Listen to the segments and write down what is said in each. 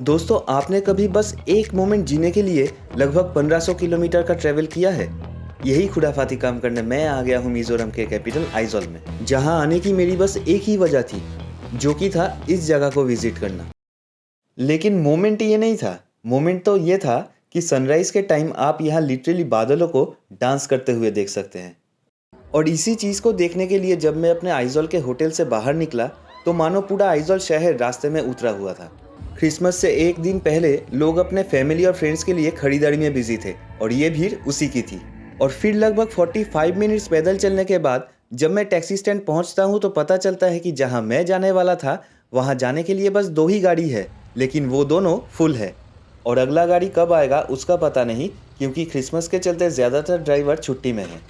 दोस्तों, आपने कभी बस एक मोमेंट जीने के लिए लगभग 1500 किलोमीटर का ट्रैवल किया है? यही खुराफाती काम करने मैं आ गया हूँ मिजोरम के कैपिटल आइजॉल में, जहाँ आने की मेरी बस एक ही वजह थी, जो कि था इस जगह को विजिट करना। लेकिन मोमेंट ये नहीं था। मोमेंट तो ये था कि सनराइज के टाइम आप यहाँ लिटरली बादलों को डांस करते हुए देख सकते हैं। और इसी चीज़ को देखने के लिए जब मैं अपने आइजॉल के होटल से बाहर निकला, तो मानो पूरा आइजॉल शहर रास्ते में उतरा हुआ था। क्रिसमस से एक दिन पहले लोग अपने फैमिली और फ्रेंड्स के लिए खरीदारी में बिजी थे, और ये भीड़ उसी की थी। और फिर लगभग 45 मिनट्स पैदल चलने के बाद जब मैं टैक्सी स्टैंड पहुंचता हूं, तो पता चलता है कि जहां मैं जाने वाला था वहां जाने के लिए बस 2 ही गाड़ी है, लेकिन वो दोनों फुल है। और अगला गाड़ी कब आएगा उसका पता नहीं, क्योंकि क्रिसमस के चलते ज़्यादातर ड्राइवर छुट्टी में हैं।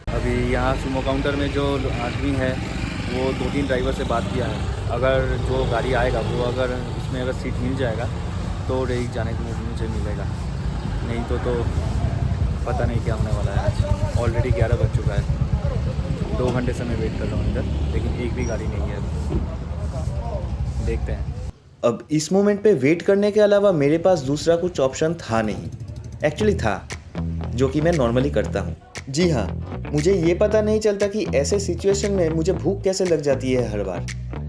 अभी यहाँ सुमो काउंटर में जो आदमी है वो 2-3 ड्राइवर से बात किया है। अगर जो गाड़ी आएगा वो अगर उसमें अगर सीट मिल जाएगा तो रही जाने को मुझे मिलेगा, नहीं तो पता नहीं क्या होने वाला है। आज ऑलरेडी 11 बज चुका है, 2 घंटे से मैं वेट कर रहा हूँ इधर, लेकिन एक भी गाड़ी नहीं है। देखते हैं। अब इस मोमेंट पे वेट करने के अलावा मेरे पास दूसरा कुछ ऑप्शन था नहीं। एक्चुअली था, जो कि मैं नॉर्मली करता हूँ। जी हाँ, मुझे ये पता नहीं चलता कि ऐसे सिचुएशन में मुझे भूख कैसे लग जाती है हर बार।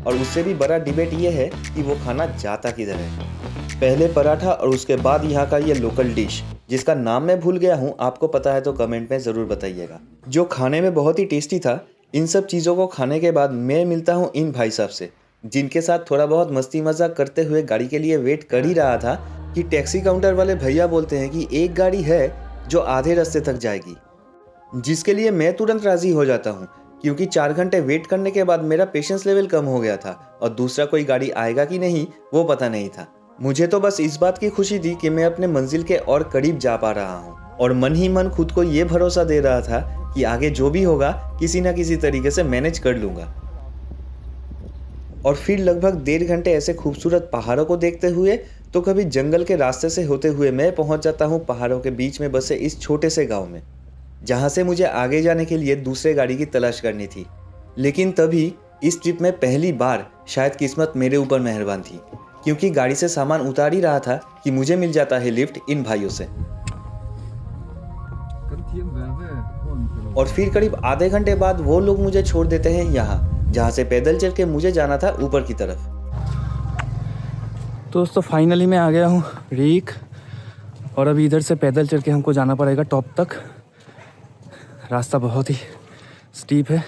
और उससे भी बड़ा डिबेट ये है कि वो खाना जाता किधर है। पहले पराठा और उसके बाद यहाँ का ये लोकल डिश, जिसका नाम मैं भूल गया हूँ, आपको पता है तो कमेंट में ज़रूर बताइएगा, जो खाने में बहुत ही टेस्टी था। इन सब चीज़ों को खाने के बाद मैं मिलता हूँ इन भाई साहब से, जिनके साथ थोड़ा बहुत मस्ती मजाक करते हुए गाड़ी के लिए वेट कर ही रहा था कि टैक्सी काउंटर वाले भैया बोलते हैं कि एक गाड़ी है जो आधे रास्ते तक जाएगी, जिसके लिए मैं तुरंत राज़ी हो जाता हूँ, क्योंकि 4 घंटे वेट करने के बाद मेरा पेशेंस लेवल कम हो गया था और दूसरा कोई गाड़ी आएगा कि नहीं वो पता नहीं था। मुझे तो बस इस बात की खुशी थी कि मैं अपने मंजिल के और करीब जा पा रहा हूँ, और मन ही मन खुद को ये भरोसा दे रहा था कि आगे जो भी होगा किसी न किसी तरीके से मैनेज कर लूँगा। और फिर लगभग 1.5 घंटे ऐसे खूबसूरत पहाड़ों को देखते हुए, तो कभी जंगल के रास्ते से होते हुए मैं पहुंच जाता हूं पहाड़ों के बीच में बसे इस छोटे से गांव में, जहां से मुझे आगे जाने के लिए दूसरे गाड़ी की तलाश करनी थी। लेकिन तभी इस ट्रिप में पहली बार शायद किस्मत मेरे ऊपर मेहरबान थी, क्योंकि गाड़ी से सामान उतार ही रहा था कि मुझे मिल जाता है लिफ्ट इन भाइयों से। और फिर करीब आधे घंटे बाद वो लोग मुझे छोड़ देते हैं यहाँ, जहाँ से पैदल चल के मुझे जाना था ऊपर की तरफ। दोस्तों फाइनली मैं आ गया हूँ रीक, और अभी इधर से पैदल चल के हमको जाना पड़ेगा टॉप तक। रास्ता बहुत ही स्टीप है,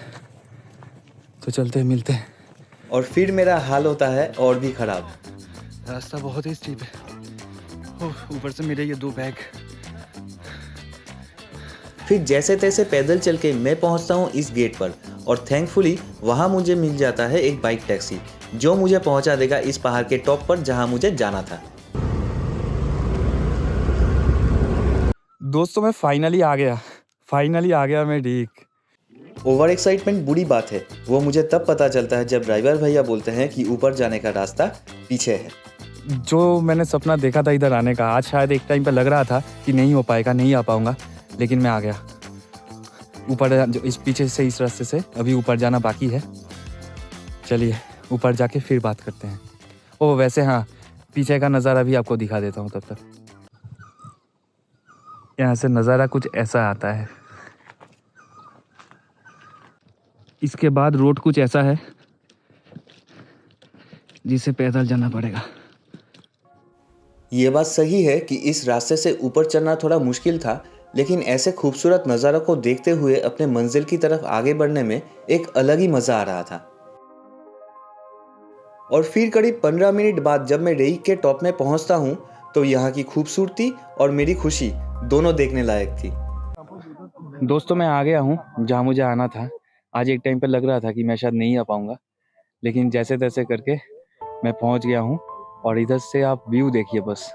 तो चलते हैं, मिलते हैं। और फिर मेरा हाल होता है और भी ख़राब। रास्ता बहुत ही स्टीप है, ऊपर से मेरे ये 2 बैग। फिर जैसे तैसे पैदल चल के मैं पहुंचता हूं इस गेट पर, और थैंकफुली वहां मुझे मिल जाता है एक बाइक टैक्सी, जो मुझे पहुंचा देगा इस पहाड़ के टॉप पर जहां मुझे जाना था। दोस्तों मैं फाइनली आ गया मैं रीक। ओवर एक्साइटमेंट बुरी बात है, वो मुझे तब पता चलता है जब ड्राइवर भैया बोलते हैं कि ऊपर जाने का रास्ता पीछे है। जो मैंने सपना देखा था इधर आने का, आज शायद एक टाइम पे लग रहा था कि नहीं हो पाएगा, नहीं आ पाऊंगा, लेकिन मैं आ गया ऊपर। इस पीछे से इस रास्ते से अभी ऊपर जाना बाकी है। चलिए ऊपर जाके फिर बात करते हैं। ओह वैसे हाँ, पीछे का नज़ारा भी आपको दिखा देता हूँ तब तक। यहाँ से नज़ारा कुछ ऐसा आता है, इसके बाद रोड कुछ ऐसा है जिसे पैदल जाना पड़ेगा। ये बात सही है कि इस रास्ते से ऊपर चढ़ना थोड़ा मुश्किल था, लेकिन ऐसे खूबसूरत नज़ारों को देखते हुए अपने मंजिल की तरफ आगे बढ़ने में एक अलग ही मज़ा आ रहा था। और फिर करीब 15 मिनट बाद जब मैं रेइक के टॉप में पहुंचता हूं, तो यहाँ की खूबसूरती और मेरी खुशी दोनों देखने लायक थी। दोस्तों मैं आ गया हूँ जहाँ मुझे आना था। आज एक टाइम पे लग रहा था कि मैं शायद नहीं आ पाऊँगा, लेकिन जैसे तैसे करके मैं पहुँच गया हूँ। और इधर से आप व्यू देखिए बस,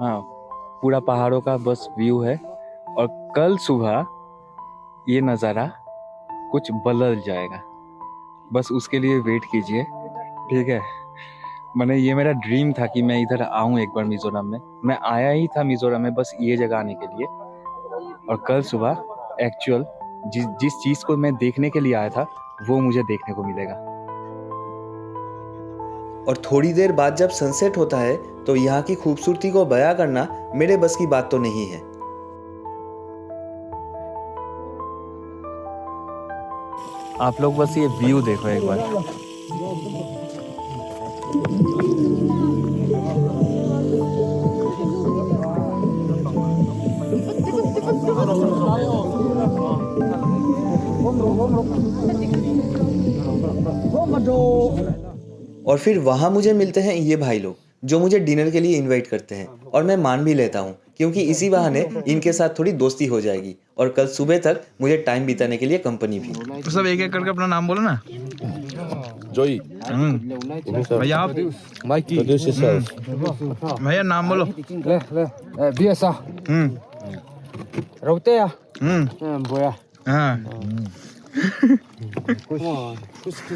हाँ पूरा पहाड़ों का बस व्यू है। और कल सुबह ये नज़ारा कुछ बदल जाएगा, बस उसके लिए वेट कीजिए, ठीक है। ये मेरा ड्रीम था कि मैं इधर आऊँ एक बार मिज़ोरम में। मैं आया ही था मिज़ोरम में बस ये जगह आने के लिए, और कल सुबह एक्चुअल जिस चीज़ को मैं देखने के लिए आया था वो मुझे देखने को मिलेगा। और थोड़ी देर बाद जब सनसेट होता है तो यहाँ की खूबसूरती को बयां करना मेरे बस की बात तो नहीं है। आप लोग बस ये व्यू देखो एक बार। और फिर वहाँ मुझे मिलते हैं ये भाई लोग जो मुझे डिनर के लिए इनवाइट करते हैं और मैं मान भी लेता हूँ क्योंकि इसी बहाने इनके साथ थोड़ी दोस्ती हो जाएगी और कल सुबह तक मुझे टाइम बिताने के लिए कंपनी भी। तो सब एक एक करके अपना नाम बोलो ना। Joy. भैया आप Mikey. Introduce yourself. भैया नाम बोलो। Biasa. Roti ya. Boya. हाँ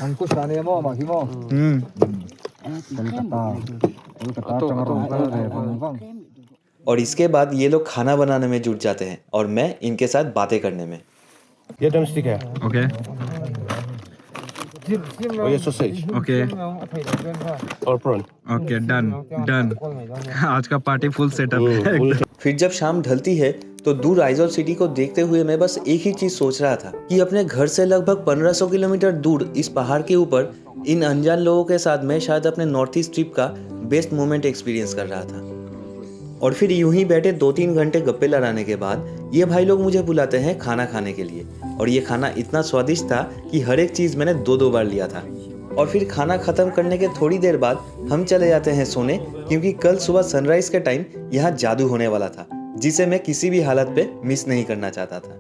Angkus tani mo maki mo. और इसके बाद ये लोग खाना बनाने में जुट जाते हैं और मैं इनके साथ बातें करने में। Get them stick here. Okay Oh, yeah, sausage. Okay Or prawn. Okay done done. आज का पार्टी फुल सेटअप है। फिर जब शाम ढलती है तो दूर आइजोल सिटी को देखते हुए मैं बस एक ही चीज सोच रहा था कि अपने घर से लगभग 1500 किलोमीटर दूर इस पहाड़ के ऊपर इन अनजान लोगों के साथ मैं शायद अपने नॉर्थ ईस्ट ट्रिप का बेस्ट मोमेंट एक्सपीरियंस कर रहा था। और फिर यूं ही बैठे 2-3 घंटे गप्पे लड़ाने के बाद ये भाई लोग मुझे बुलाते हैं खाना खाने के लिए और ये खाना इतना स्वादिष्ट था कि हर एक चीज़ मैंने 2-2 बार लिया था। और फिर खाना ख़त्म करने के थोड़ी देर बाद हम चले जाते हैं सोने क्योंकि कल सुबह सनराइज़ के टाइम यहाँ जादू होने वाला था जिसे मैं किसी भी हालत पे मिस नहीं करना चाहता था।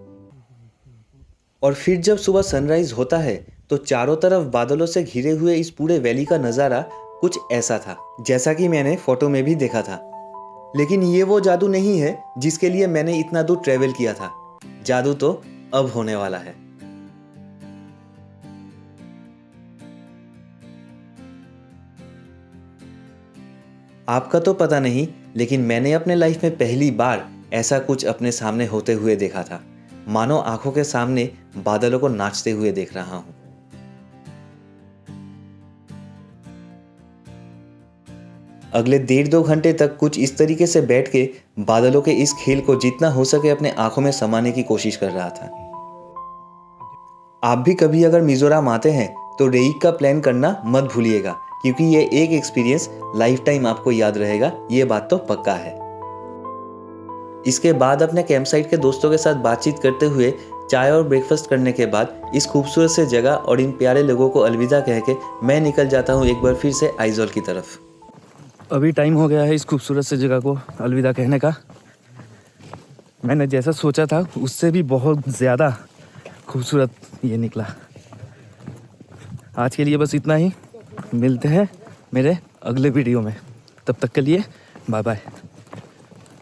और फिर जब सुबह सनराइज़ होता है तो चारों तरफ बादलों से घिरे हुए इस पूरे वैली का नज़ारा कुछ ऐसा था जैसा कि मैंने फ़ोटो में भी देखा था। लेकिन ये वो जादू नहीं है जिसके लिए मैंने इतना दूर ट्रैवल किया था। जादू तो अब होने वाला है। आपका तो पता नहीं लेकिन मैंने अपने लाइफ में पहली बार ऐसा कुछ अपने सामने होते हुए देखा था। मानो आंखों के सामने बादलों को नाचते हुए देख रहा हूं। अगले 1.5-2 घंटे तक कुछ इस तरीके से बैठ के बादलों के इस खेल को जितना हो सके अपने आंखों में समाने की कोशिश कर रहा था। आप भी कभी अगर मिजोरम आते हैं तो रेइक का प्लान करना मत भूलिएगा क्योंकि ये एक एक्सपीरियंस लाइफ टाइम आपको याद रहेगा, ये बात तो पक्का है। इसके बाद अपने कैंप साइट के दोस्तों के साथ बातचीत करते हुए चाय और ब्रेकफास्ट करने के बाद इस खूबसूरत से जगह और इन प्यारे लोगों को अलविदा कह के मैं निकल जाता हूँ एक बार फिर से आइजोल की तरफ। अभी टाइम हो गया है इस खूबसूरत से जगह को अलविदा कहने का। मैंने जैसा सोचा था उससे भी बहुत ज़्यादा खूबसूरत ये निकला। आज के लिए बस इतना ही। मिलते हैं मेरे अगले वीडियो में, तब तक के लिए बाय बाय।